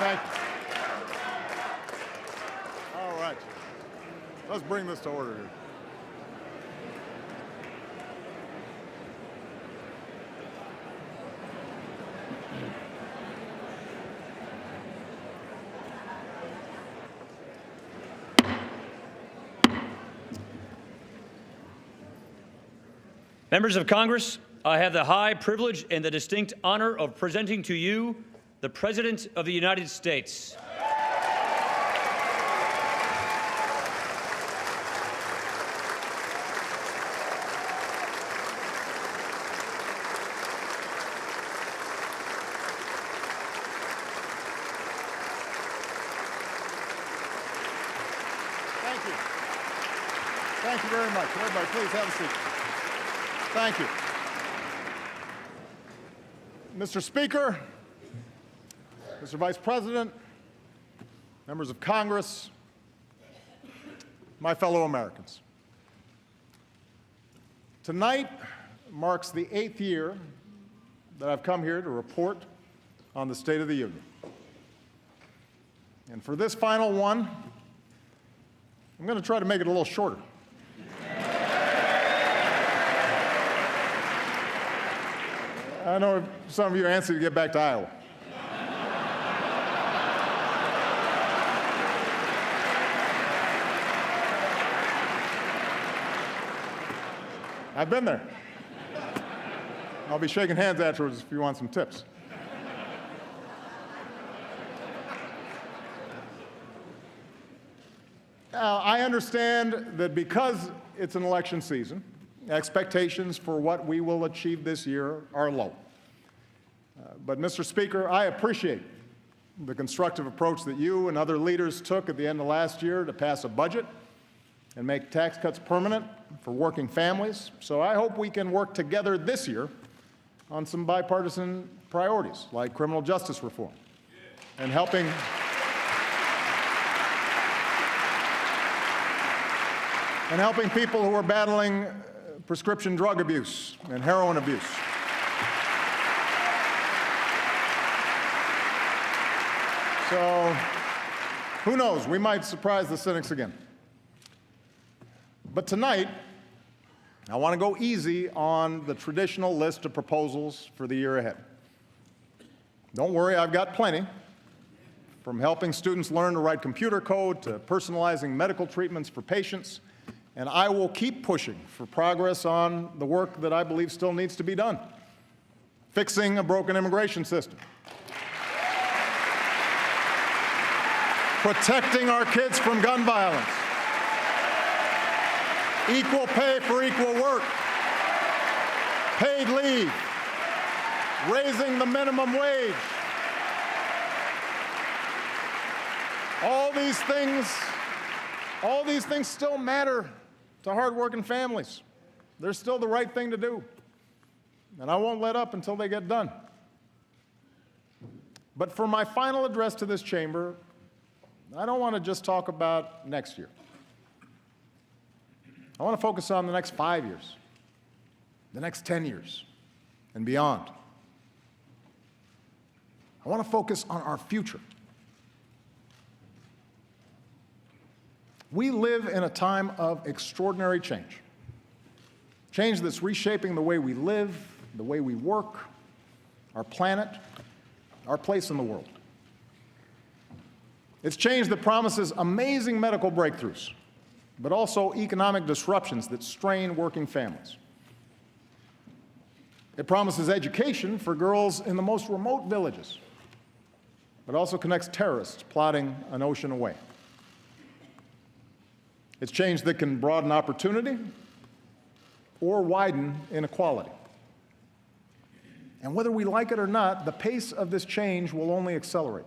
Thank you. All right. Let's bring this to order here. Members of Congress, I have the high privilege and the distinct honor of presenting to you the President of the United States. Thank you. Thank you very much. Everybody, please have a seat. Thank you. Mr. Speaker, Mr. Vice President, members of Congress, my fellow Americans. Tonight marks the 8th year that I've come here to report on the State of the Union. And for this final one, I'm going to try to make it a little shorter. I know some of you are anxious to get back to Iowa. I've been there. I'll be shaking hands afterwards if you want some tips. I understand that because it's an election season, expectations for what we will achieve this year are low. But, Mr. Speaker, I appreciate the constructive approach that you and other leaders took at the end of last year to pass a budget and make tax cuts permanent for working families. So I hope we can work together this year on some bipartisan priorities like criminal justice reform and helping people who are battling prescription drug abuse and heroin abuse. So, who knows? We might surprise the cynics again. But tonight, I want to go easy on the traditional list of proposals for the year ahead. Don't worry, I've got plenty. From helping students learn to write computer code to personalizing medical treatments for patients. And I will keep pushing for progress on the work that I believe still needs to be done. Fixing a broken immigration system. Protecting our kids from gun violence. Equal pay for equal work. Paid leave. Raising the minimum wage. All these things still matter to hardworking families. They're still the right thing to do. And I won't let up until they get done. But for my final address to this chamber, I don't want to just talk about next year. I want to focus on the next 5 years, the next 10 years, and beyond. I want to focus on our future. We live in a time of extraordinary change. Change that's reshaping the way we live, the way we work, our planet, our place in the world. It's change that promises amazing medical breakthroughs, but also economic disruptions that strain working families. It promises education for girls in the most remote villages, but also connects terrorists plotting an ocean away. It's change that can broaden opportunity or widen inequality. And whether we like it or not, the pace of this change will only accelerate.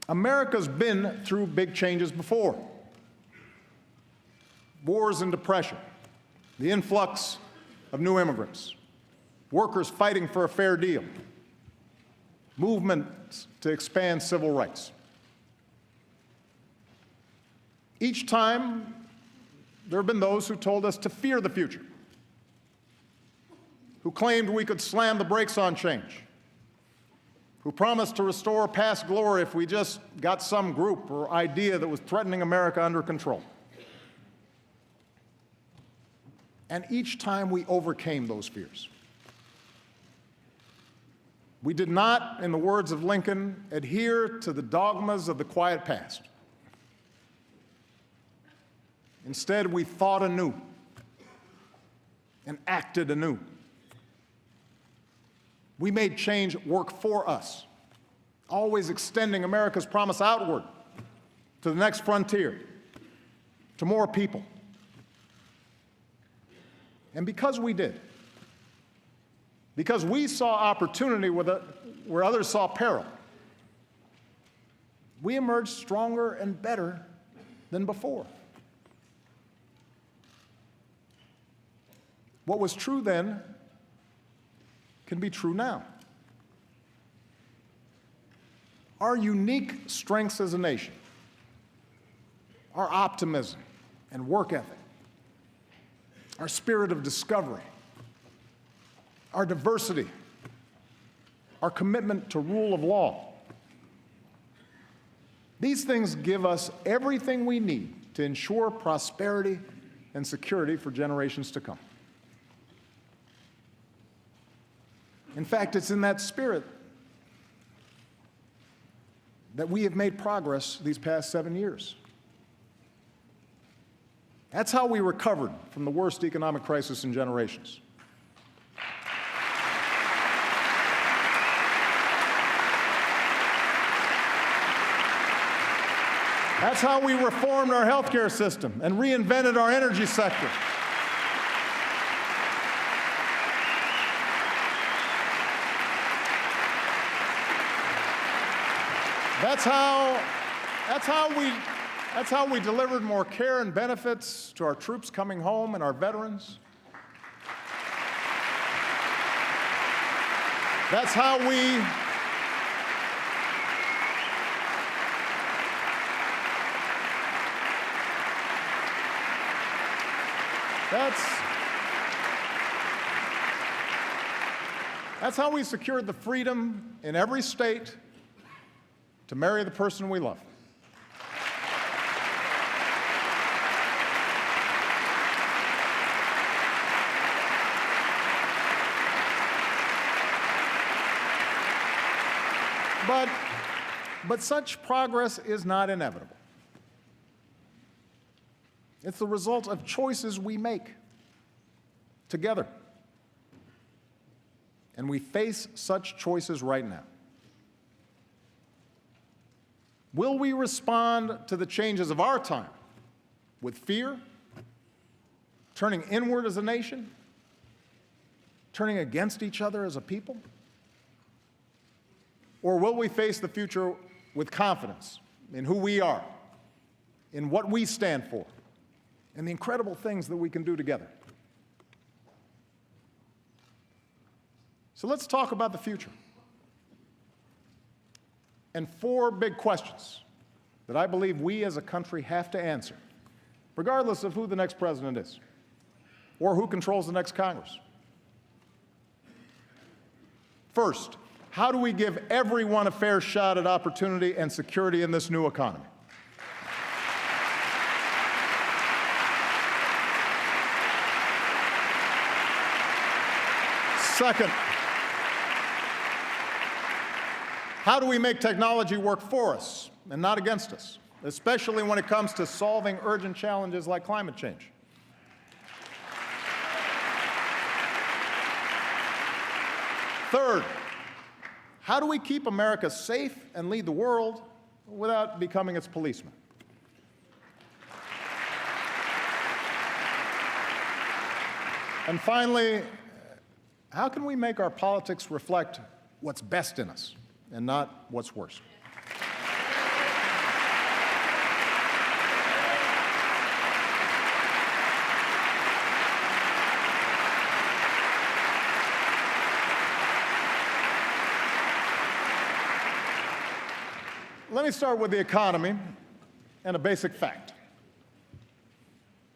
America's been through big changes before. Wars and depression, the influx of new immigrants, workers fighting for a fair deal, movements to expand civil rights. Each time, there have been those who told us to fear the future, who claimed we could slam the brakes on change who promised to restore past glory if we just got some group or idea that was threatening America under control. And each time we overcame those fears. We did not, in the words of Lincoln, adhere to the dogmas of the quiet past. Instead, we thought anew and acted anew. We made change work for us, always extending America's promise outward to the next frontier, to more people. And because we did, because we saw opportunity where others saw peril, we emerged stronger and better than before. What was true then can be true now. Our unique strengths as a nation, our optimism and work ethic, our spirit of discovery, our diversity, our commitment to rule of law. These things give us everything we need to ensure prosperity and security for generations to come. In fact, it's in that spirit that we have made progress these past 7 years. That's how we recovered from the worst economic crisis in generations. That's how we reformed our healthcare system and reinvented our energy sector. That's how we delivered more care and benefits to our troops coming home and our veterans. That's how we That's how we secured the freedom in every state to marry the person we love. But such progress is not inevitable. It's the result of choices we make together. And we face such choices right now. Will we respond to the changes of our time with fear, turning inward as a nation, turning against each other as a people? Or will we face the future with confidence in who we are, in what we stand for, and the incredible things that we can do together? So let's talk about the future. And 4 big questions that I believe we as a country have to answer, regardless of who the next president is or who controls the next Congress. First, how do we give everyone a fair shot at opportunity and security in this new economy? Second, how do we make technology work for us and not against us, especially when it comes to solving urgent challenges like climate change? Third, how do we keep America safe and lead the world without becoming its policeman? And finally, how can we make our politics reflect what's best in us and not what's worse? Let me start with the economy and a basic fact.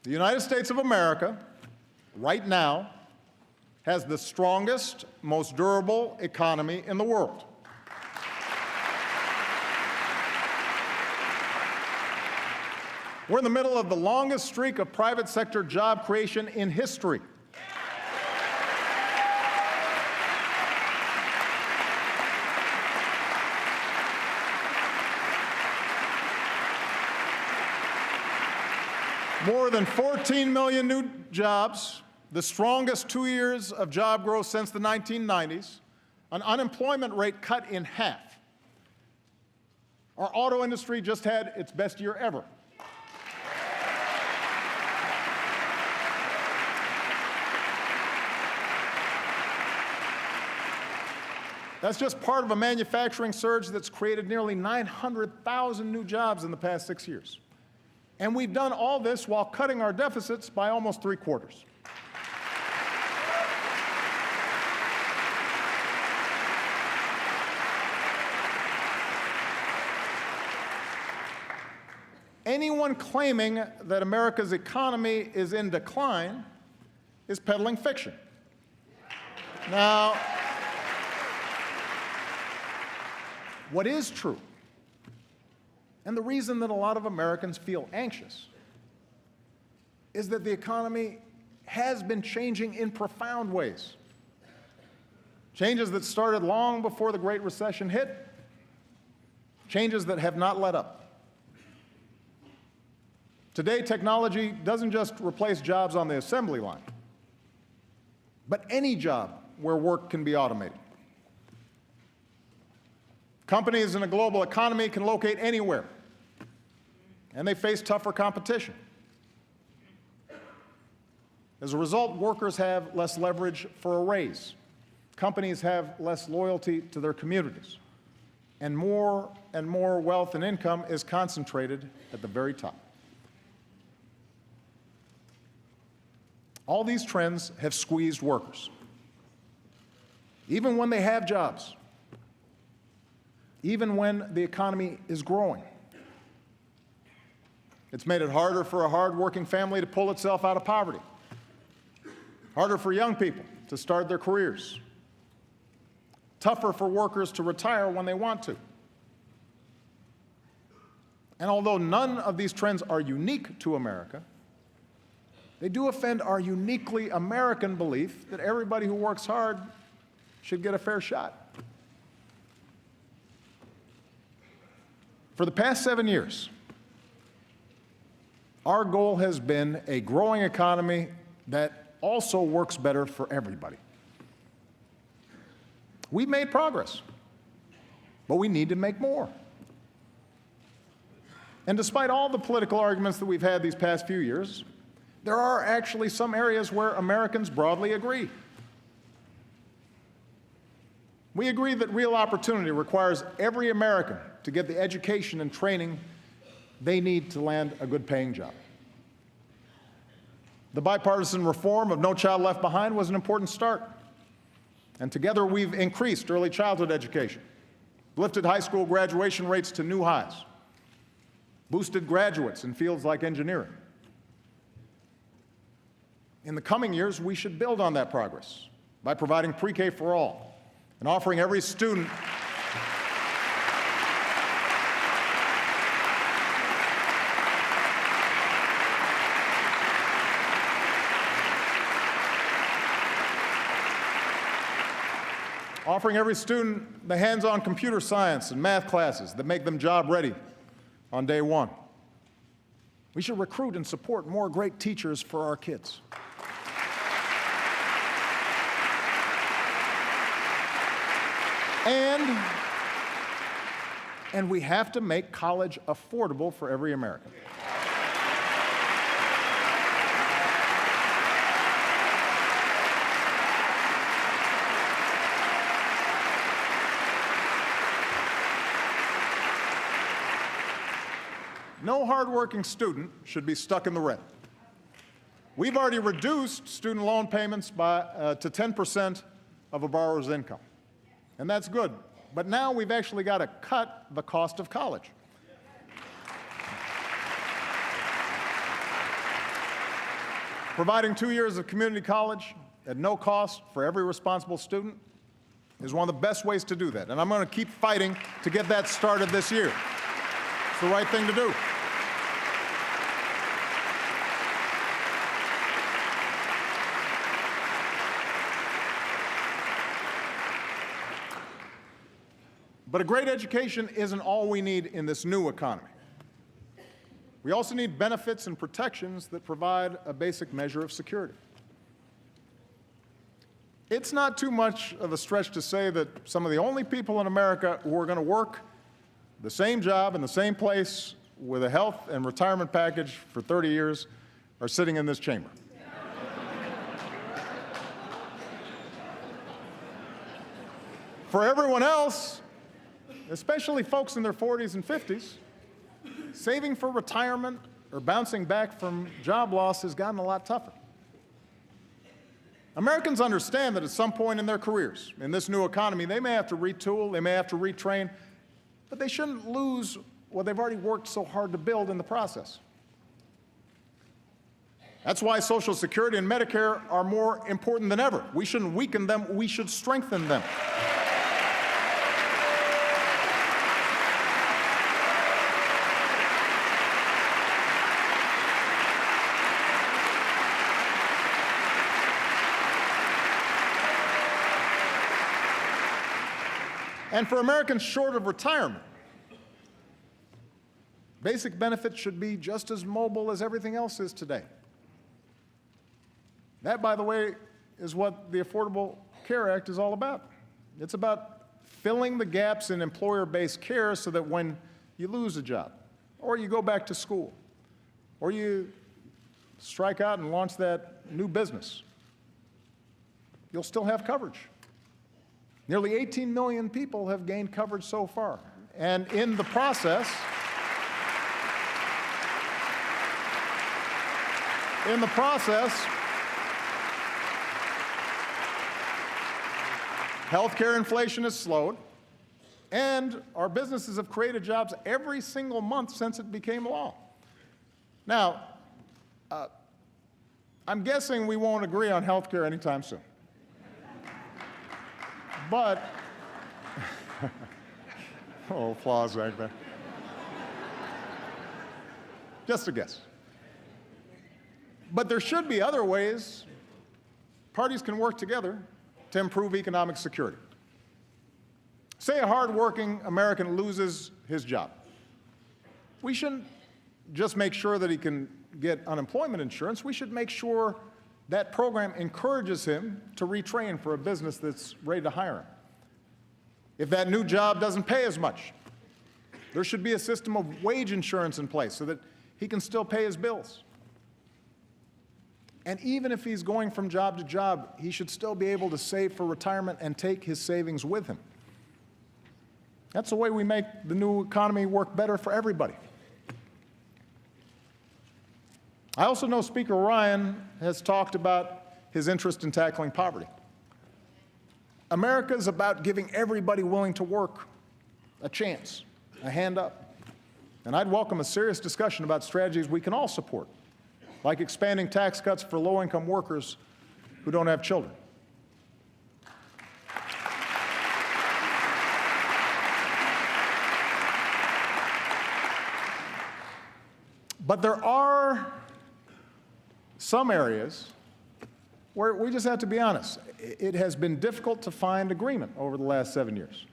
The United States of America, right now, has the strongest, most durable economy in the world. We're in the middle of the longest streak of private sector job creation in history. More than 14 million new jobs, the strongest 2 years of job growth since the 1990s, an unemployment rate cut in half. Our auto industry just had its best year ever. That's just part of a manufacturing surge that's created nearly 900,000 new jobs in the past 6 years. And we've done all this while cutting our deficits by almost 3/4. Anyone claiming that America's economy is in decline is peddling fiction. Now, what is true, and the reason that a lot of Americans feel anxious, is that the economy has been changing in profound ways. Changes that started long before the Great Recession hit, changes that have not let up. Today, technology doesn't just replace jobs on the assembly line, but any job where work can be automated. Companies in a global economy can locate anywhere, and they face tougher competition. As a result, workers have less leverage for a raise. Companies have less loyalty to their communities. And more wealth and income is concentrated at the very top. All these trends have squeezed workers, even when they have jobs, even when the economy is growing. It's made it harder for a hard-working family to pull itself out of poverty, harder for young people to start their careers, tougher for workers to retire when they want to. And although none of these trends are unique to America, they do offend our uniquely American belief that everybody who works hard should get a fair shot. For the past 7 years, our goal has been a growing economy that also works better for everybody. We've made progress, but we need to make more. And despite all the political arguments that we've had these past few years, there are actually some areas where Americans broadly agree. We agree that real opportunity requires every American to get the education and training they need to land a good-paying job. The bipartisan reform of No Child Left Behind was an important start. And together we've increased early childhood education, lifted high school graduation rates to new highs, boosted graduates in fields like engineering. In the coming years, we should build on that progress by providing pre-K for all and offering every student the hands-on computer science and math classes that make them job-ready on day one. We should recruit and support more great teachers for our kids. And we have to make college affordable for every American. No hardworking student should be stuck in the red. We've already reduced student loan payments to 10% of a borrower's income, and that's good. But now we've actually got to cut the cost of college. Providing 2 years of community college at no cost for every responsible student is one of the best ways to do that. And I'm going to keep fighting to get that started this year. It's the right thing to do. But a great education isn't all we need in this new economy. We also need benefits and protections that provide a basic measure of security. It's not too much of a stretch to say that some of the only people in America who are going to work the same job in the same place with a health and retirement package for 30 years are sitting in this chamber. For everyone else, especially folks in their 40s and 50s, saving for retirement or bouncing back from job loss has gotten a lot tougher. Americans understand that at some point in their careers, in this new economy, they may have to retool, they may have to retrain, but they shouldn't lose what they've already worked so hard to build in the process. That's why Social Security and Medicare are more important than ever. We shouldn't weaken them, we should strengthen them. And for Americans short of retirement, basic benefits should be just as mobile as everything else is today. That, by the way, is what the Affordable Care Act is all about. It's about filling the gaps in employer-based care so that when you lose a job, or you go back to school, or you strike out and launch that new business, you'll still have coverage. Nearly 18 million people have gained coverage so far. And in the process, healthcare inflation has slowed, and our businesses have created jobs every single month since it became law. Now, I'm guessing we won't agree on healthcare anytime soon. But, oh, applause back there. Just a guess. But there should be other ways parties can work together to improve economic security. Say a hardworking American loses his job. We shouldn't just make sure that he can get unemployment insurance. We should make sure that program encourages him to retrain for a business that's ready to hire him. If that new job doesn't pay as much, there should be a system of wage insurance in place so that he can still pay his bills. And even if he's going from job to job, he should still be able to save for retirement and take his savings with him. That's the way we make the new economy work better for everybody. I also know Speaker Ryan has talked about his interest in tackling poverty. America is about giving everybody willing to work a chance, a hand up. And I'd welcome a serious discussion about strategies we can all support, like expanding tax cuts for low-income workers who don't have children. But there are some areas where we just have to be honest. It has been difficult to find agreement over the last 7 years.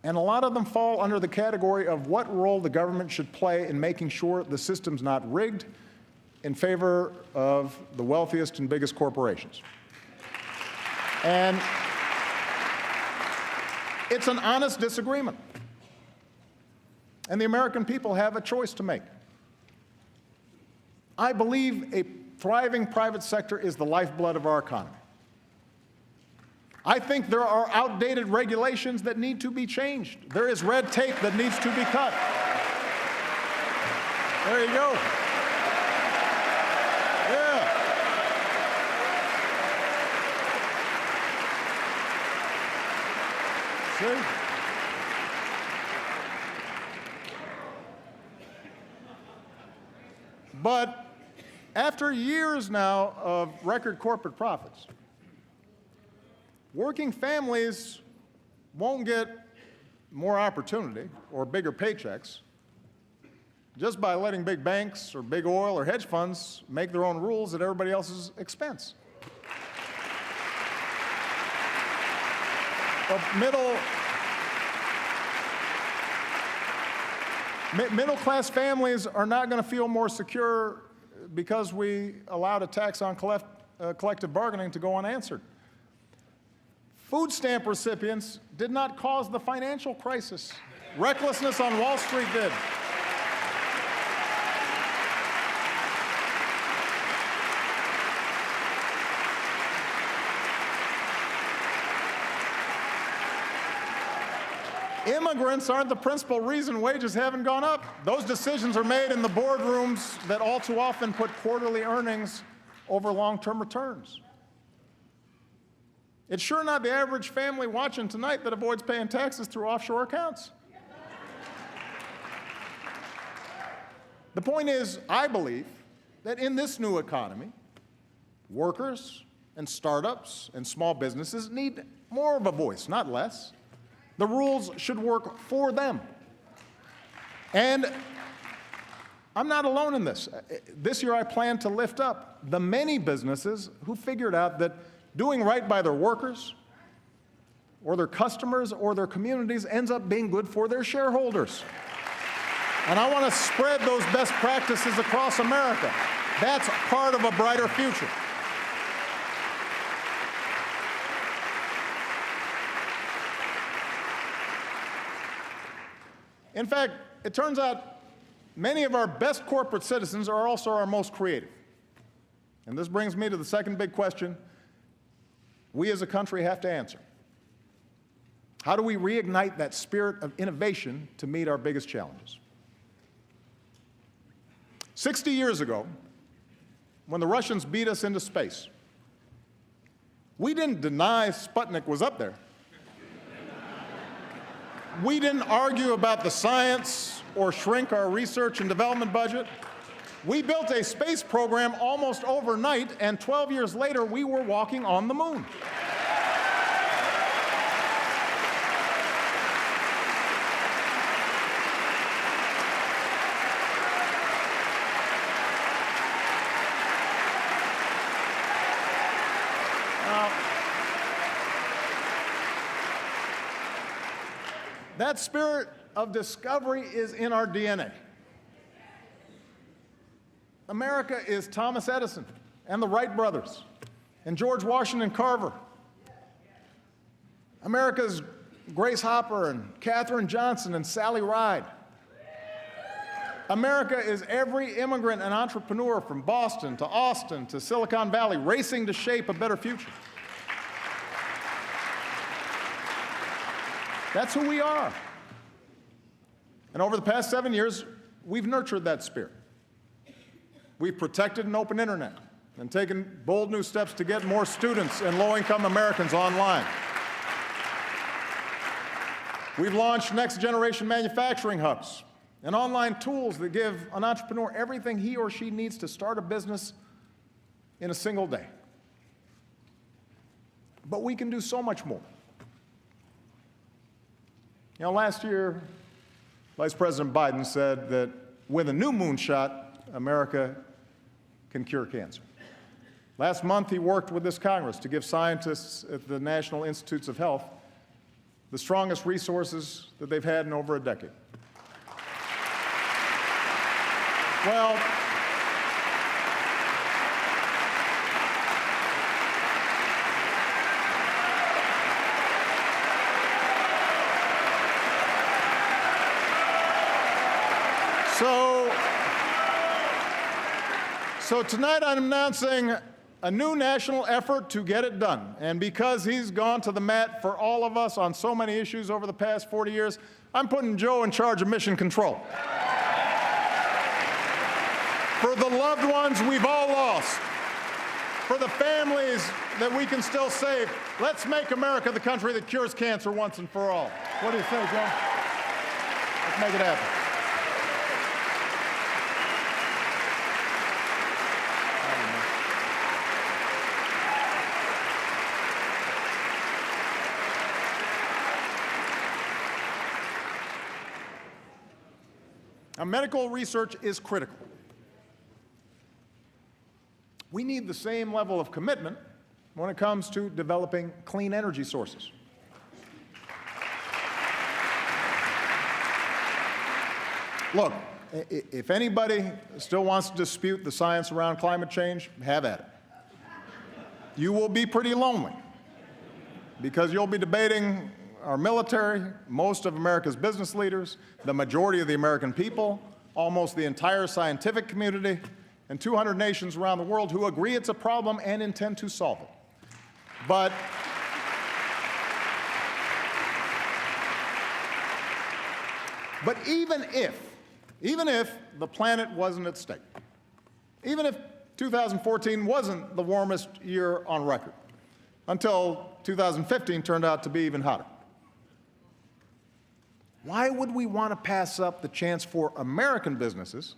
And a lot of them fall under the category of what role the government should play in making sure the system's not rigged in favor of the wealthiest and biggest corporations. And it's an honest disagreement. And the American people have a choice to make. I believe a thriving private sector is the lifeblood of our economy. I think there are outdated regulations that need to be changed. There is red tape that needs to be cut. There you go. Yeah. See? But after years now of record corporate profits, working families won't get more opportunity or bigger paychecks just by letting big banks or big oil or hedge funds make their own rules at everybody else's expense. Middle-class families are not going to feel more secure because we allowed a tax on collective bargaining to go unanswered. Food stamp recipients did not cause the financial crisis. Recklessness on Wall Street did. Immigrants aren't the principal reason wages haven't gone up. Those decisions are made in the boardrooms that all too often put quarterly earnings over long-term returns. It's sure not the average family watching tonight that avoids paying taxes through offshore accounts. The point is, I believe that in this new economy, workers and startups and small businesses need more of a voice, not less. The rules should work for them. And I'm not alone in this. This year I plan to lift up the many businesses who figured out that doing right by their workers or their customers or their communities ends up being good for their shareholders. And I want to spread those best practices across America. That's part of a brighter future. In fact, it turns out many of our best corporate citizens are also our most creative. And this brings me to the second big question we as a country have to answer. How do we reignite that spirit of innovation to meet our biggest challenges? 60 years ago, when the Russians beat us into space, we didn't deny Sputnik was up there. We didn't argue about the science or shrink our research and development budget. We built a space program almost overnight, and 12 years later, we were walking on the moon. That spirit of discovery is in our DNA. America is Thomas Edison and the Wright brothers and George Washington Carver. America is Grace Hopper and Katherine Johnson and Sally Ride. America is every immigrant and entrepreneur from Boston to Austin to Silicon Valley racing to shape a better future. That's who we are. And over the past 7 years, we've nurtured that spirit. We've protected an open internet and taken bold new steps to get more students and low-income Americans online. We've launched next-generation manufacturing hubs and online tools that give an entrepreneur everything he or she needs to start a business in a single day. But we can do so much more. You know, last year, Vice President Biden said that with a new moonshot, America can cure cancer. Last month, he worked with this Congress to give scientists at the National Institutes of Health the strongest resources that they've had in over a decade. Well, So tonight I'm announcing a new national effort to get it done. And because he's gone to the mat for all of us on so many issues over the past 40 years, I'm putting Joe in charge of mission control. For the loved ones we've all lost, for the families that we can still save, let's make America the country that cures cancer once and for all. What do you say, Joe? Let's make it happen. Now, medical research is critical. We need the same level of commitment when it comes to developing clean energy sources. Look, if anybody still wants to dispute the science around climate change, have at it. You will be pretty lonely because you'll be debating our military, most of America's business leaders, the majority of the American people, almost the entire scientific community, and 200 nations around the world who agree it's a problem and intend to solve it. But even if the planet wasn't at stake, even if 2014 wasn't the warmest year on record, until 2015 turned out to be even hotter, why would we want to pass up the chance for American businesses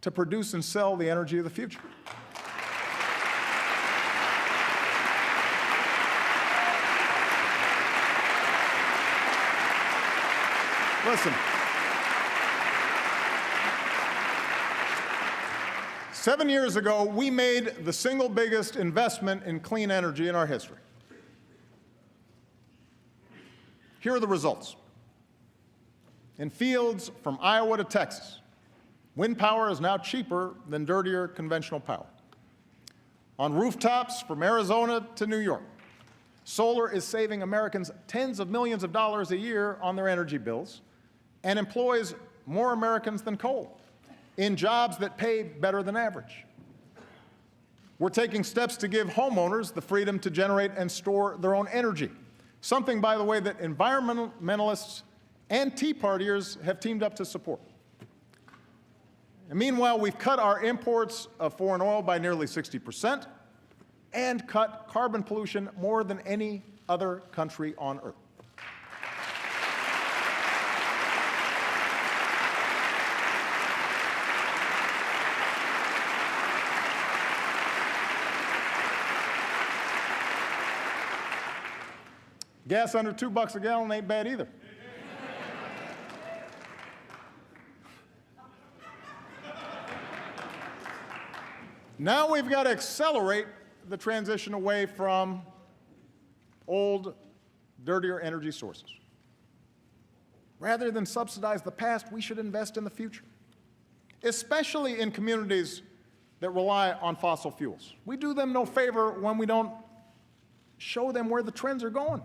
to produce and sell the energy of the future? Listen, 7 years ago, we made the single biggest investment in clean energy in our history. Here are the results. In fields from Iowa to Texas, wind power is now cheaper than dirtier conventional power. On rooftops from Arizona to New York, solar is saving Americans tens of millions of dollars a year on their energy bills and employs more Americans than coal in jobs that pay better than average. We're taking steps to give homeowners the freedom to generate and store their own energy, something, by the way, that environmentalists and Tea Partiers have teamed up to support. And meanwhile, we've cut our imports of foreign oil by nearly 60% and cut carbon pollution more than any other country on earth. Gas under $2 a gallon ain't bad either. Now we've got to accelerate the transition away from old, dirtier energy sources. Rather than subsidize the past, we should invest in the future, especially in communities that rely on fossil fuels. We do them no favor when we don't show them where the trends are going.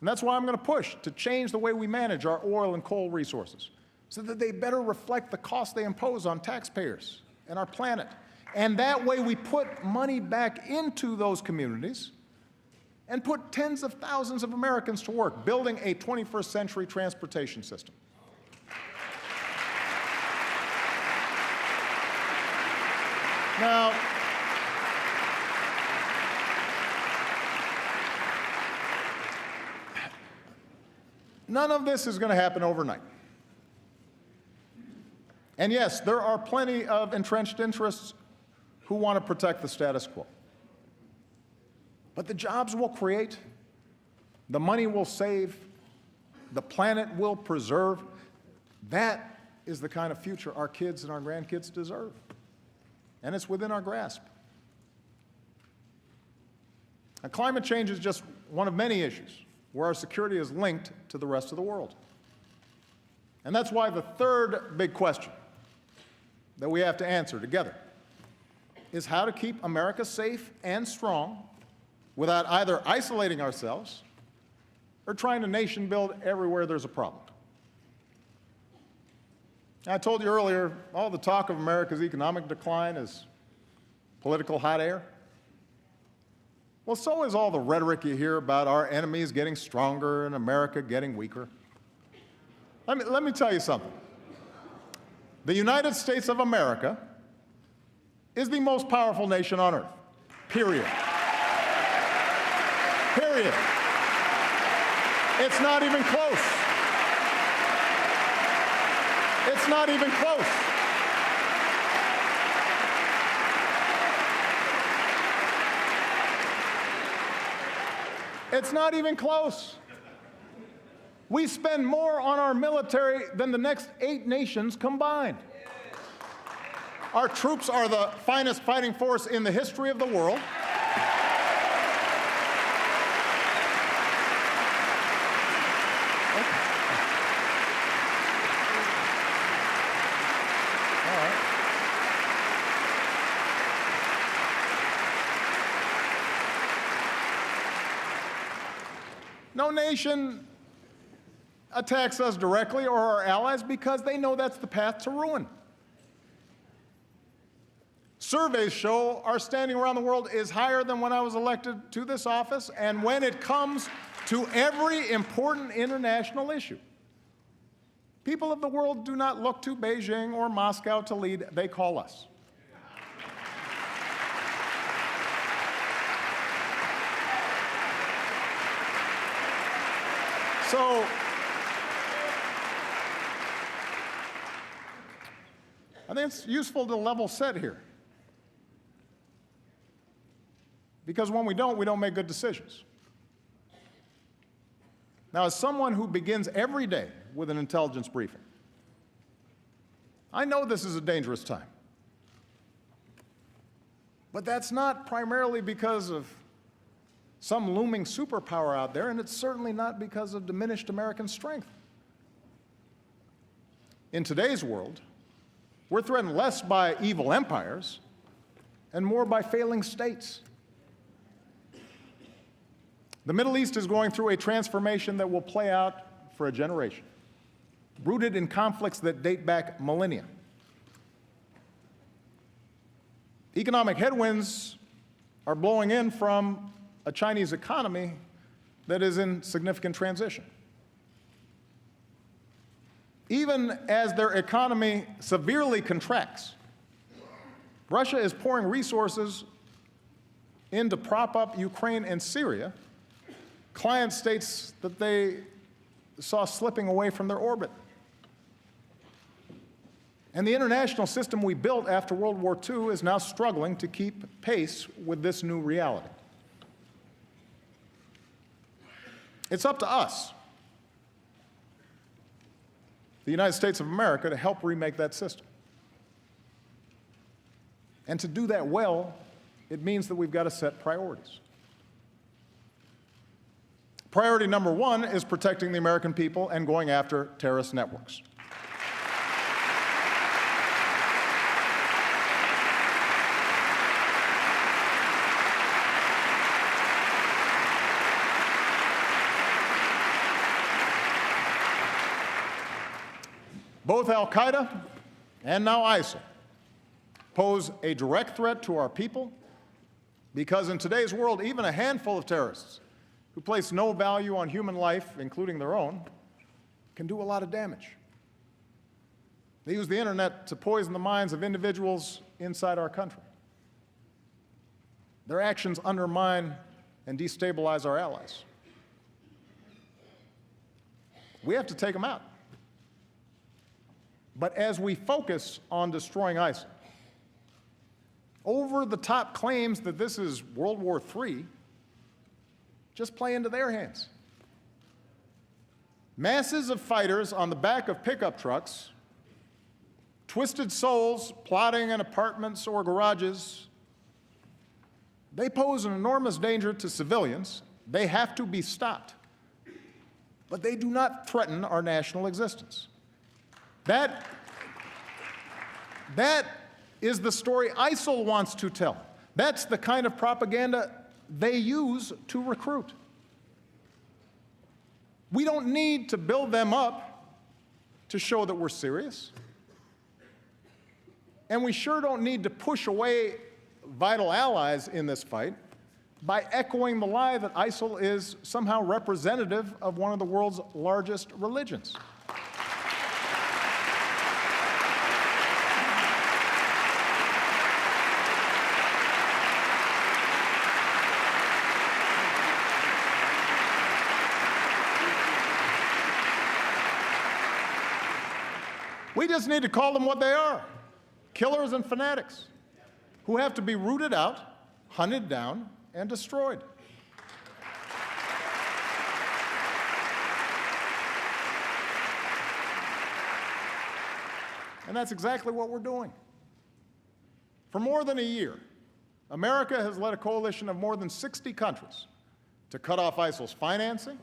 And that's why I'm going to push to change the way we manage our oil and coal resources so that they better reflect the cost they impose on taxpayers and our planet. And that way we put money back into those communities and put tens of thousands of Americans to work building a 21st century transportation system. Now, none of this is going to happen overnight. And yes, there are plenty of entrenched interests who want to protect the status quo. But the jobs we'll create, the money we'll save, the planet we'll preserve, that is the kind of future our kids and our grandkids deserve. And it's within our grasp. Now, climate change is just one of many issues where our security is linked to the rest of the world. And that's why the third big question that we have to answer together is how to keep America safe and strong without either isolating ourselves or trying to nation build everywhere there's a problem. I told you earlier, all the talk of America's economic decline is political hot air. Well, so is all the rhetoric you hear about our enemies getting stronger and America getting weaker. Let me tell you something. The United States of America is the most powerful nation on earth, period. Period. It's not even close. It's not even close. It's not even close. We spend more on our military than the next 8 nations combined. Our troops are the finest fighting force in the history of the world. No nation attacks us directly or our allies because they know that's the path to ruin. Surveys show our standing around the world is higher than when I was elected to this office, and when it comes to every important international issue. People of the world do not look to Beijing or Moscow to lead, they call us. So, I think it's useful to level set here. Because when we don't make good decisions. Now, as someone who begins every day with an intelligence briefing, I know this is a dangerous time. But that's not primarily because of some looming superpower out there, and it's certainly not because of diminished American strength. In today's world, we're threatened less by evil empires and more by failing states. The Middle East is going through a transformation that will play out for a generation, rooted in conflicts that date back millennia. Economic headwinds are blowing in from a Chinese economy that is in significant transition. Even as their economy severely contracts, Russia is pouring resources in to prop up Ukraine and Syria, client states that they saw slipping away from their orbit. And the international system we built after World War II is now struggling to keep pace with this new reality. It's up to us, the United States of America, to help remake that system. And to do that well, it means that we've got to set priorities. Priority number one is protecting the American people and going after terrorist networks. Both al-Qaeda and now ISIL pose a direct threat to our people because in today's world, even a handful of terrorists who place no value on human life, including their own, can do a lot of damage. They use the internet to poison the minds of individuals inside our country. Their actions undermine and destabilize our allies. We have to take them out. But as we focus on destroying ISIL, over-the-top claims that this is World War III just play into their hands. Masses of fighters on the back of pickup trucks, twisted souls plotting in apartments or garages, they pose an enormous danger to civilians. They have to be stopped. But they do not threaten our national existence. That is the story ISIL wants to tell. That's the kind of propaganda they use to recruit. We don't need to build them up to show that we're serious. And we sure don't need to push away vital allies in this fight by echoing the lie that ISIL is somehow representative of one of the world's largest religions. We just need to call them what they are, killers and fanatics who have to be rooted out, hunted down, and destroyed. And that's exactly what we're doing. For more than a year, America has led a coalition of more than 60 countries to cut off ISIL's financing,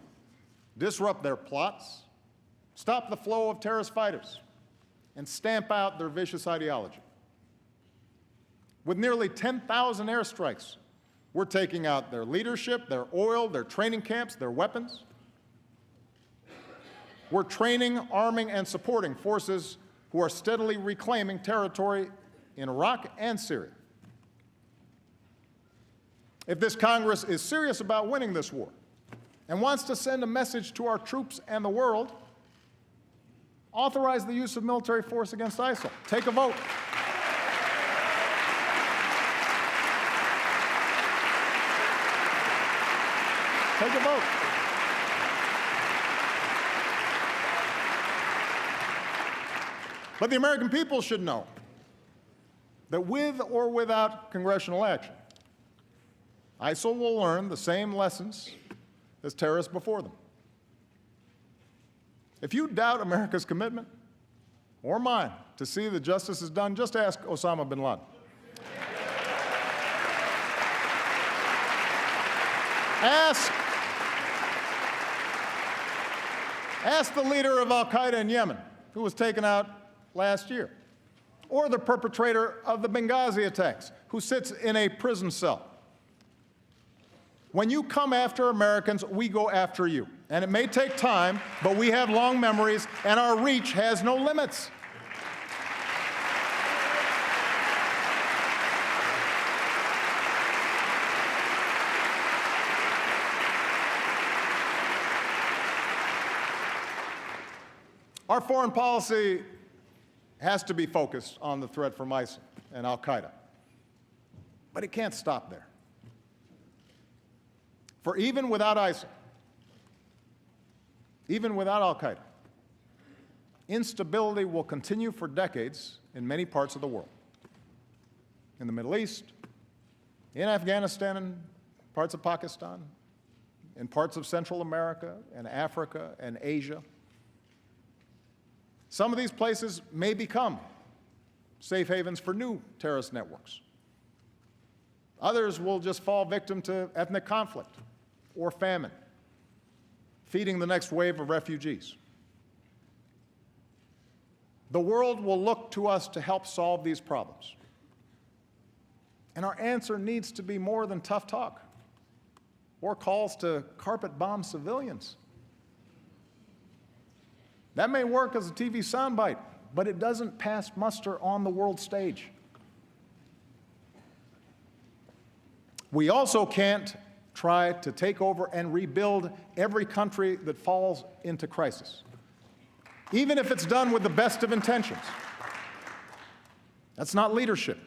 disrupt their plots, stop the flow of terrorist fighters, and stamp out their vicious ideology. With nearly 10,000 airstrikes, we're taking out their leadership, their oil, their training camps, their weapons. we're training, arming, and supporting forces who are steadily reclaiming territory in Iraq and Syria. If this Congress is serious about winning this war and wants to send a message to our troops and the world, authorize the use of military force against ISIL. Take a vote. Take a vote. But the American people should know that with or without congressional action, ISIL will learn the same lessons as terrorists before them. If you doubt America's commitment, or mine, to see that justice is done, just ask Osama bin Laden. Ask the leader of al-Qaeda in Yemen, who was taken out last year, or the perpetrator of the Benghazi attacks, who sits in a prison cell. When you come after Americans, we go after you. And it may take time, but we have long memories, and our reach has no limits. Our foreign policy has to be focused on the threat from ISIL and al-Qaeda. But it can't stop there. For even without ISIL, even without al-Qaeda, instability will continue for decades in many parts of the world. In the Middle East, in Afghanistan and parts of Pakistan, in parts of Central America and Africa and Asia. Some of these places may become safe havens for new terrorist networks. Others will just fall victim to ethnic conflict or famine, feeding the next wave of refugees. The world will look to us to help solve these problems. And our answer needs to be more than tough talk or calls to carpet bomb civilians. That may work as a TV soundbite, but it doesn't pass muster on the world stage. We also can't try to take over and rebuild every country that falls into crisis, even if it's done with the best of intentions. That's not leadership.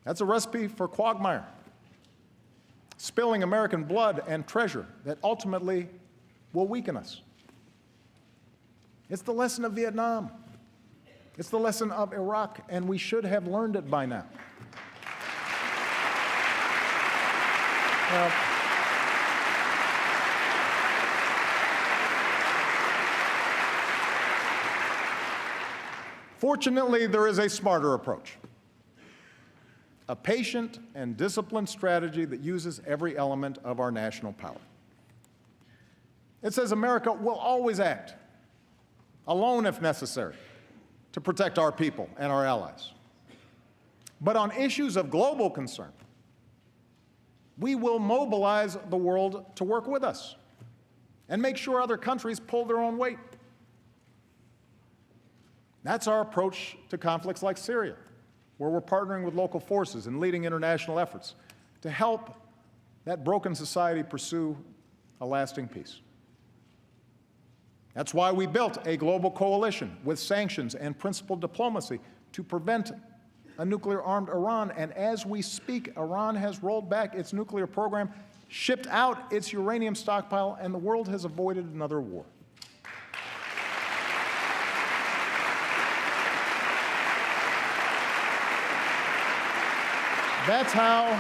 That's a recipe for quagmire, spilling American blood and treasure that ultimately will weaken us. It's the lesson of Vietnam. It's the lesson of Iraq, and we should have learned it by now. Now, fortunately, there is a smarter approach, a patient and disciplined strategy that uses every element of our national power. It says America will always act, alone if necessary, to protect our people and our allies. But on issues of global concern, we will mobilize the world to work with us and make sure other countries pull their own weight. That's our approach to conflicts like Syria, where we're partnering with local forces and leading international efforts to help that broken society pursue a lasting peace. That's why we built a global coalition with sanctions and principled diplomacy to prevent a nuclear-armed Iran. And as we speak, Iran has rolled back its nuclear program, shipped out its uranium stockpile, and the world has avoided another war. That's how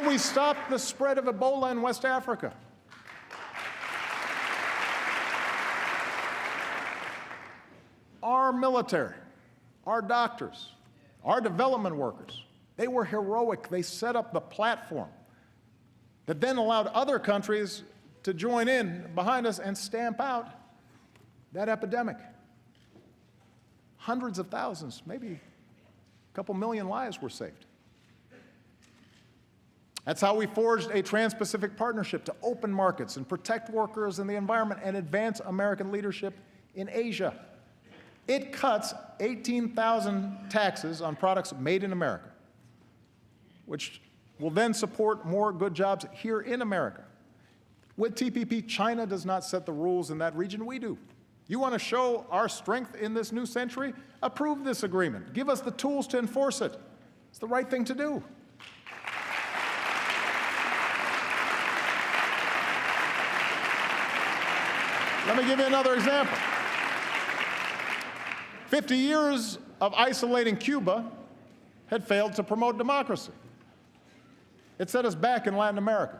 we stopped the spread of Ebola in West Africa. Our military, our doctors, our development workers, they were heroic. They set up the platform that then allowed other countries to join in behind us and stamp out that epidemic. Hundreds of thousands, maybe a couple million lives were saved. That's how we forged a Trans-Pacific Partnership to open markets and protect workers and the environment and advance American leadership in Asia. It cuts 18,000 taxes on products made in America, which will then support more good jobs here in America. With TPP, China does not set the rules in that region, we do. You want to show our strength in this new century? Approve this agreement. Give us the tools to enforce it. It's the right thing to do. Let me give you another example. 50 years of isolating Cuba had failed to promote democracy. It set us back in Latin America.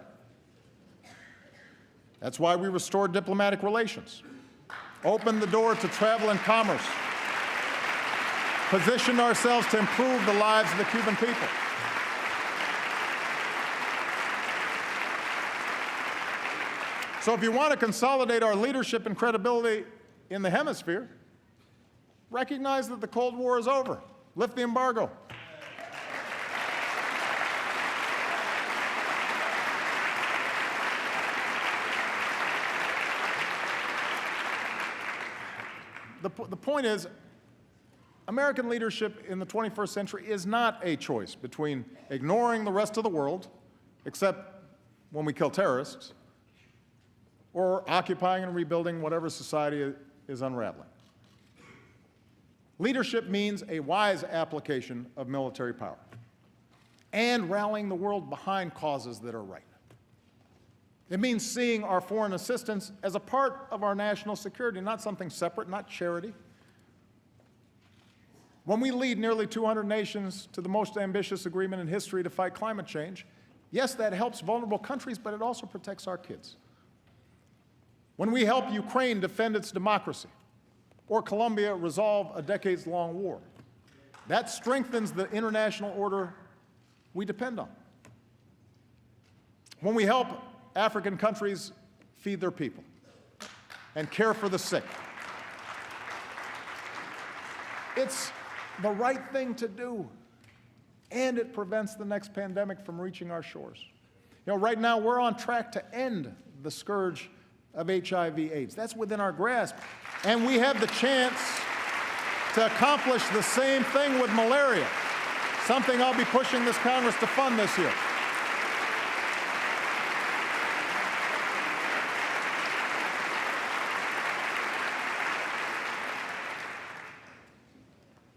That's why we restored diplomatic relations, opened the door to travel and commerce, positioned ourselves to improve the lives of the Cuban people. So if you want to consolidate our leadership and credibility in the hemisphere, recognize that the Cold War is over. Lift the embargo. The point is, American leadership in the 21st century is not a choice between ignoring the rest of the world, except when we kill terrorists, or occupying and rebuilding whatever society is unraveling. Leadership means a wise application of military power and rallying the world behind causes that are right. It means seeing our foreign assistance as a part of our national security, not something separate, not charity. When we lead nearly 200 nations to the most ambitious agreement in history to fight climate change, yes, that helps vulnerable countries, but it also protects our kids. When we help Ukraine defend its democracy, or Colombia resolve a decades-long war, that strengthens the international order we depend on. When we help African countries feed their people and care for the sick, it's the right thing to do, and it prevents the next pandemic from reaching our shores. You know, right now we're on track to end the scourge of HIV/AIDS. That's within our grasp. And we have the chance to accomplish the same thing with malaria, something I'll be pushing this Congress to fund this year.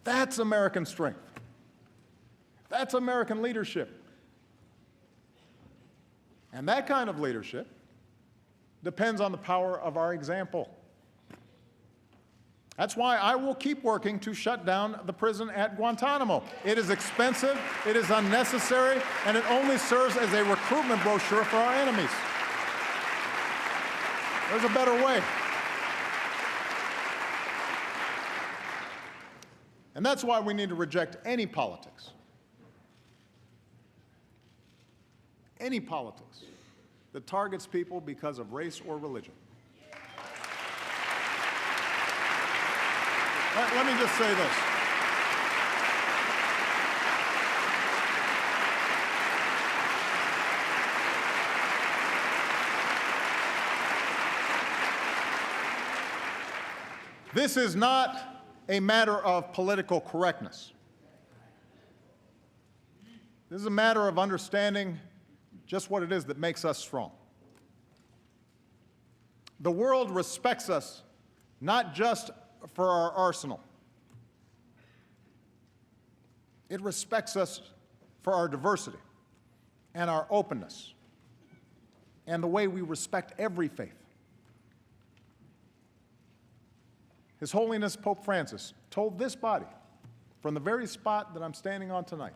That's American strength. That's American leadership. And that kind of leadership depends on the power of our example. That's why I will keep working to shut down the prison at Guantanamo. It is expensive, it is unnecessary, and it only serves as a recruitment brochure for our enemies. There's a better way. And that's why we need to reject any politics that targets people because of race or religion. Let me just say this. This is not a matter of political correctness. This is a matter of understanding just what it is that makes us strong. The world respects us not just for our arsenal. It respects us for our diversity and our openness and the way we respect every faith. His Holiness Pope Francis told this body from the very spot that I'm standing on tonight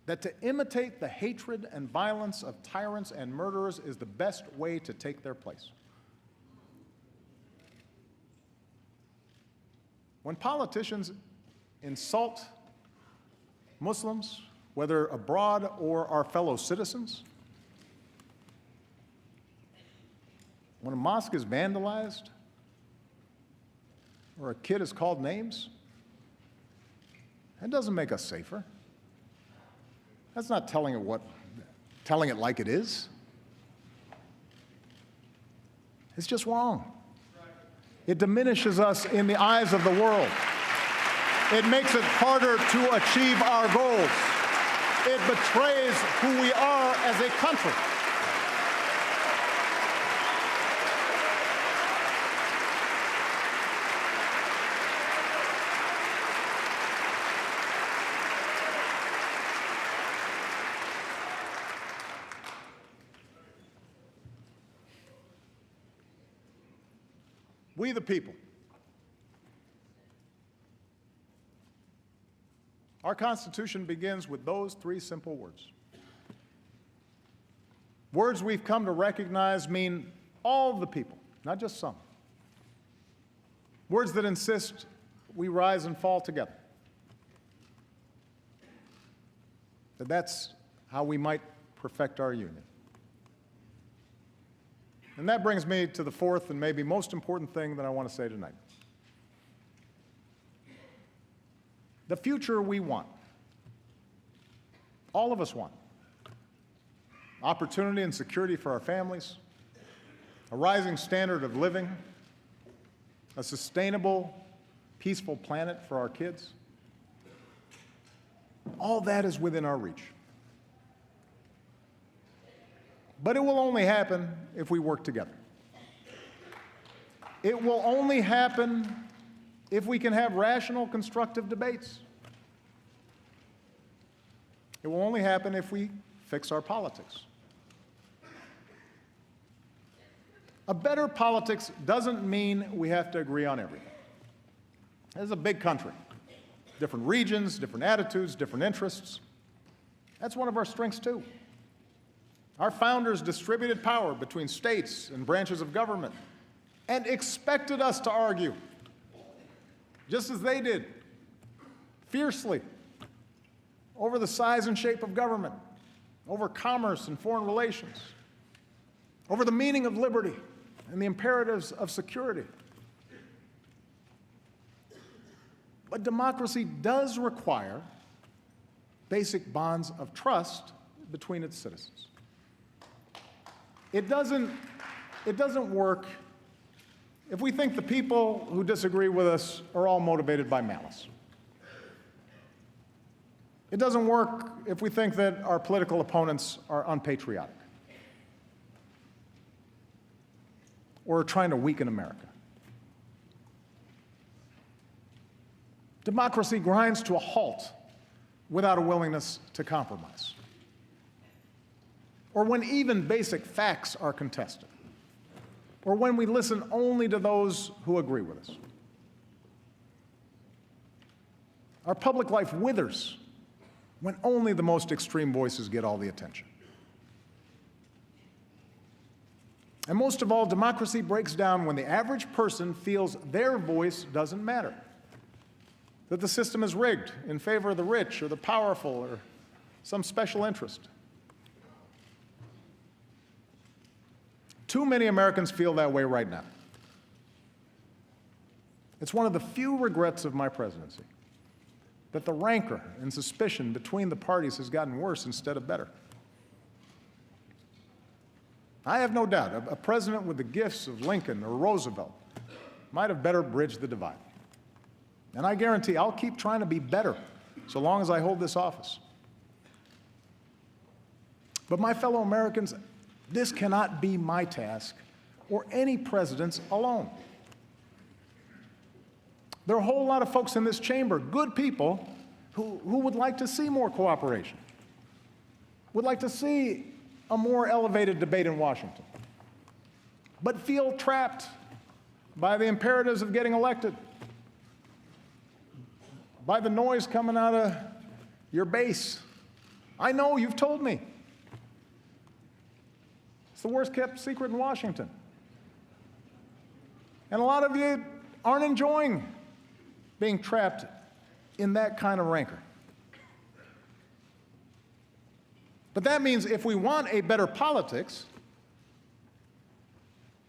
that to imitate the hatred and violence of tyrants and murderers is the best way to take their place. When politicians insult Muslims, whether abroad or our fellow citizens, when a mosque is vandalized or a kid is called names, that doesn't make us safer. That's not telling it what telling it like it is, it's just wrong. It diminishes us in the eyes of the world. It makes it harder to achieve our goals. It betrays who we are as a country. We the people. Our Constitution begins with those three simple words. Words we've come to recognize mean all the people, not just some. Words that insist we rise and fall together. That's how we might perfect our union. And that brings me to the fourth and maybe most important thing that I want to say tonight. The future we want, all of us want, opportunity and security for our families, a rising standard of living, a sustainable, peaceful planet for our kids. All that is within our reach. But it will only happen if we work together. It will only happen if we can have rational, constructive debates. It will only happen if we fix our politics. A better politics doesn't mean we have to agree on everything. This is a big country. Different regions, different attitudes, different interests. That's one of our strengths, too. Our founders distributed power between states and branches of government and expected us to argue, just as they did, fiercely, over the size and shape of government, over commerce and foreign relations, over the meaning of liberty and the imperatives of security. But democracy does require basic bonds of trust between its citizens. It doesn't work if we think the people who disagree with us are all motivated by malice. It doesn't work if we think that our political opponents are unpatriotic or are trying to weaken America. Democracy grinds to a halt without a willingness to compromise, or when even basic facts are contested, or when we listen only to those who agree with us. Our public life withers when only the most extreme voices get all the attention. And most of all, democracy breaks down when the average person feels their voice doesn't matter, that the system is rigged in favor of the rich or the powerful or some special interest. Too many Americans feel that way right now. It's one of the few regrets of my presidency that the rancor and suspicion between the parties has gotten worse instead of better. I have no doubt a president with the gifts of Lincoln or Roosevelt might have better bridged the divide. And I guarantee I'll keep trying to be better so long as I hold this office. But my fellow Americans, this cannot be my task or any president's alone. There are a whole lot of folks in this chamber, good people, who would like to see more cooperation, would like to see a more elevated debate in Washington, but feel trapped by the imperatives of getting elected, by the noise coming out of your base. I know, you've told me. It's the worst kept secret in Washington. And a lot of you aren't enjoying being trapped in that kind of rancor. But that means if we want a better politics,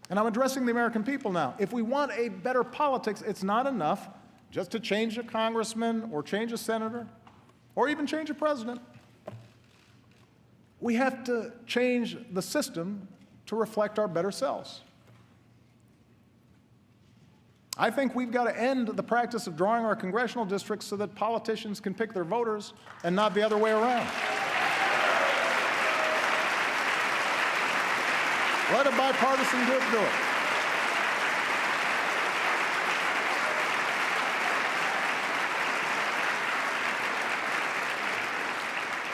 and I'm addressing the American people now, if we want a better politics, it's not enough just to change a congressman or change a senator or even change a president. We have to change the system to reflect our better selves. I think we've got to end the practice of drawing our congressional districts so that politicians can pick their voters and not the other way around. Let a bipartisan group do it.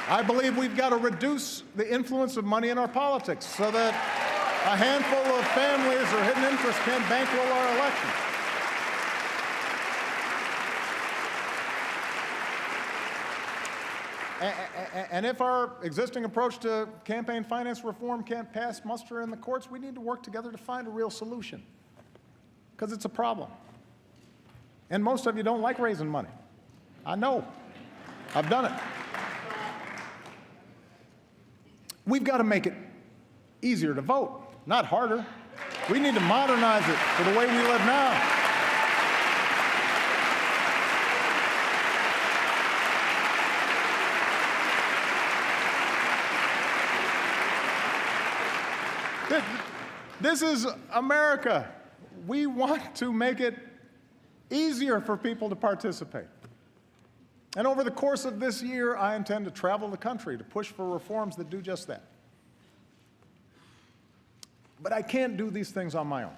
I believe we've got to reduce the influence of money in our politics so that a handful of families or hidden interests can't bankroll our elections. And if our existing approach to campaign finance reform can't pass muster in the courts, we need to work together to find a real solution, because it's a problem. And most of you don't like raising money. I know. I've done it. We've got to make it easier to vote, not harder. We need to modernize it for the way we live now. This is America. We want to make it easier for people to participate. And over the course of this year, I intend to travel the country to push for reforms that do just that. But I can't do these things on my own.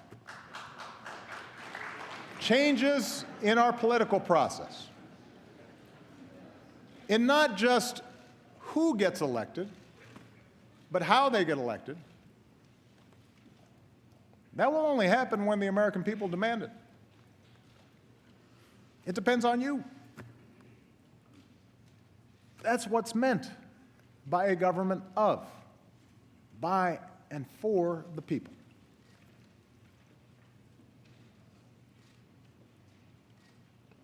Changes in our political process, in not just who gets elected, but how they get elected, that will only happen when the American people demand it. It depends on you. That's what's meant by a government of, by and for the people.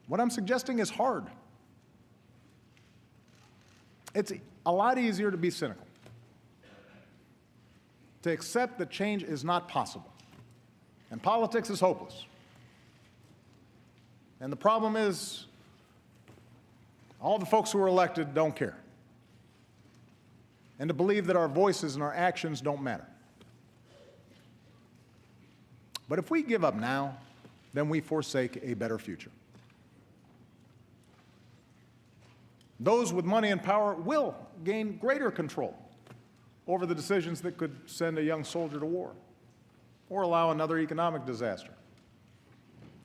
What I'm suggesting is hard. It's a lot easier to be cynical, to accept that change is not possible. And politics is hopeless. And the problem is, all the folks who are elected don't care. And to believe that our voices and our actions don't matter. But if we give up now, then we forsake a better future. Those with money and power will gain greater control over the decisions that could send a young soldier to war, or allow another economic disaster,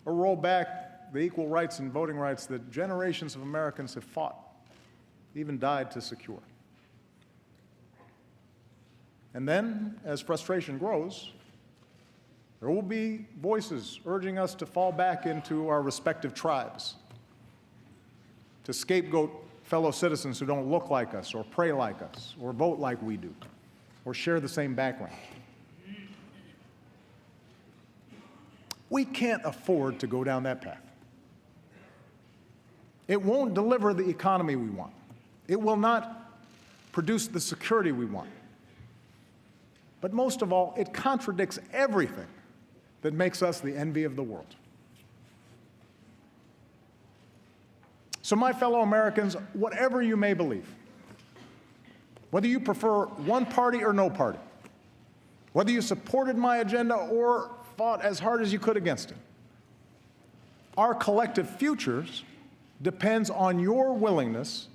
or roll back the equal rights and voting rights that generations of Americans have fought, even died to secure. And then, as frustration grows, there will be voices urging us to fall back into our respective tribes, to scapegoat fellow citizens who don't look like us, or pray like us, or vote like we do, or share the same background. We can't afford to go down that path. It won't deliver the economy we want. It will not produce the security we want. But most of all, it contradicts everything that makes us the envy of the world. So, my fellow Americans, whatever you may believe, whether you prefer one party or no party, whether you supported my agenda or fought as hard as you could against it, our collective futures depends on your willingness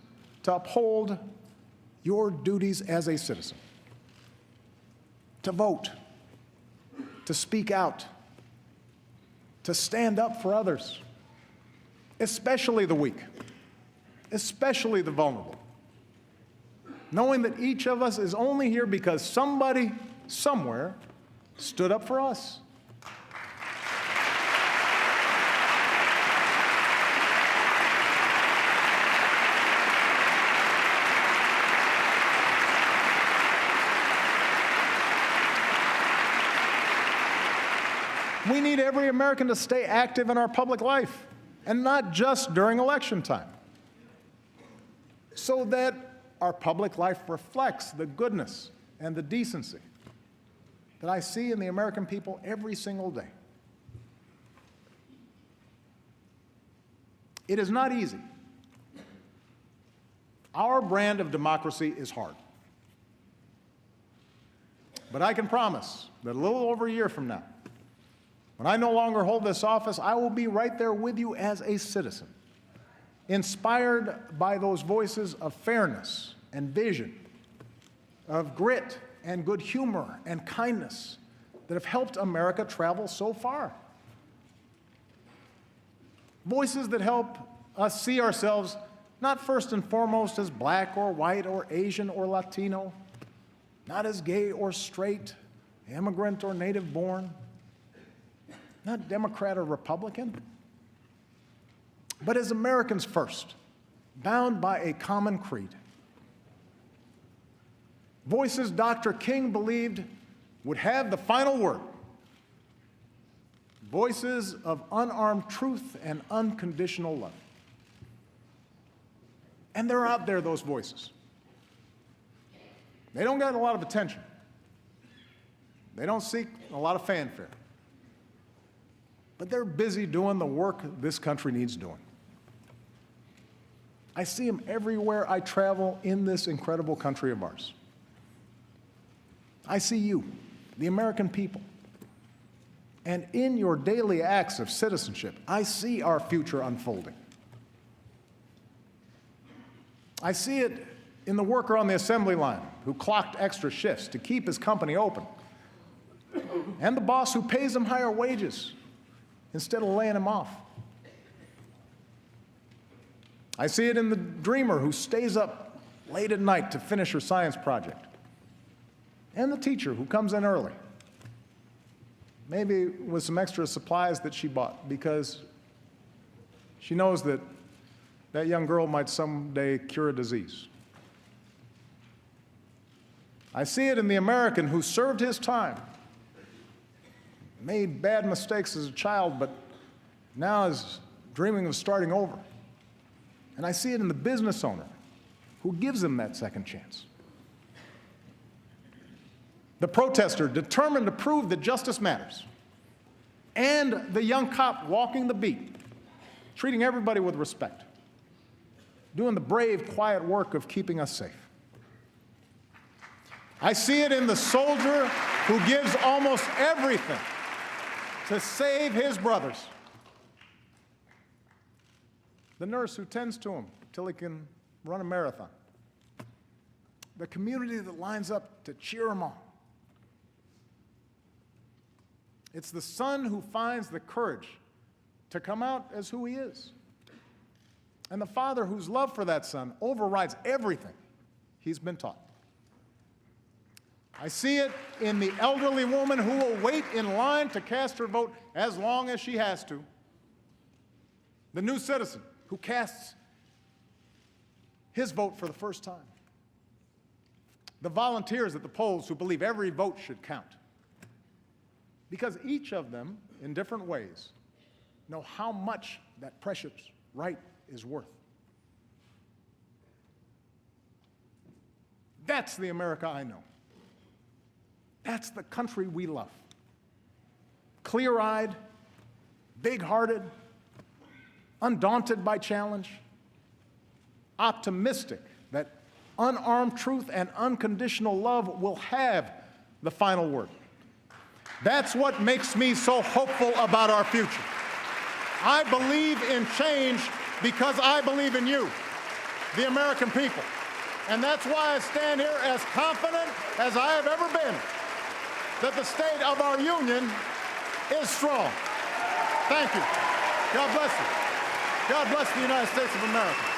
to uphold your duties as a citizen, to vote, to speak out, to stand up for others, especially the weak, especially the vulnerable, knowing that each of us is only here because somebody, somewhere, stood up for us. We need every American to stay active in our public life, and not just during election time, so that our public life reflects the goodness and the decency that I see in the American people every single day. It is not easy. Our brand of democracy is hard. But I can promise that a little over a year from now, when I no longer hold this office, I will be right there with you as a citizen, inspired by those voices of fairness and vision, of grit and good humor and kindness that have helped America travel so far. Voices that help us see ourselves not first and foremost as black or white or Asian or Latino, not as gay or straight, immigrant or native born, not Democrat or Republican, but as Americans first, bound by a common creed. Voices Dr. King believed would have the final word. Voices of unarmed truth and unconditional love. And they're out there, those voices. They don't get a lot of attention. They don't seek a lot of fanfare. But they're busy doing the work this country needs doing. I see them everywhere I travel in this incredible country of ours. I see you, the American people. And in your daily acts of citizenship, I see our future unfolding. I see it in the worker on the assembly line who clocked extra shifts to keep his company open, and the boss who pays him higher wages instead of laying him off. I see it in the dreamer who stays up late at night to finish her science project, and the teacher who comes in early, maybe with some extra supplies that she bought because she knows that that young girl might someday cure a disease. I see it in the American who served his time, made bad mistakes as a child, but now is dreaming of starting over. And I see it in the business owner who gives him that second chance. The protester determined to prove that justice matters. And the young cop walking the beat, treating everybody with respect, doing the brave, quiet work of keeping us safe. I see it in the soldier who gives almost everything to save his brothers. The nurse who tends to him till he can run a marathon. The community that lines up to cheer him on. It's the son who finds the courage to come out as who he is. And the father whose love for that son overrides everything he's been taught. I see it in the elderly woman who will wait in line to cast her vote as long as she has to. The new citizen who casts his vote for the first time. The volunteers at the polls who believe every vote should count. Because each of them, in different ways, know how much that precious right is worth. That's the America I know. That's the country we love. Clear-eyed, big-hearted, undaunted by challenge, optimistic that unarmed truth and unconditional love will have the final word. That's what makes me so hopeful about our future. I believe in change because I believe in you, the American people. And that's why I stand here as confident as I have ever been that the state of our union is strong. Thank you. God bless you. God bless the United States of America.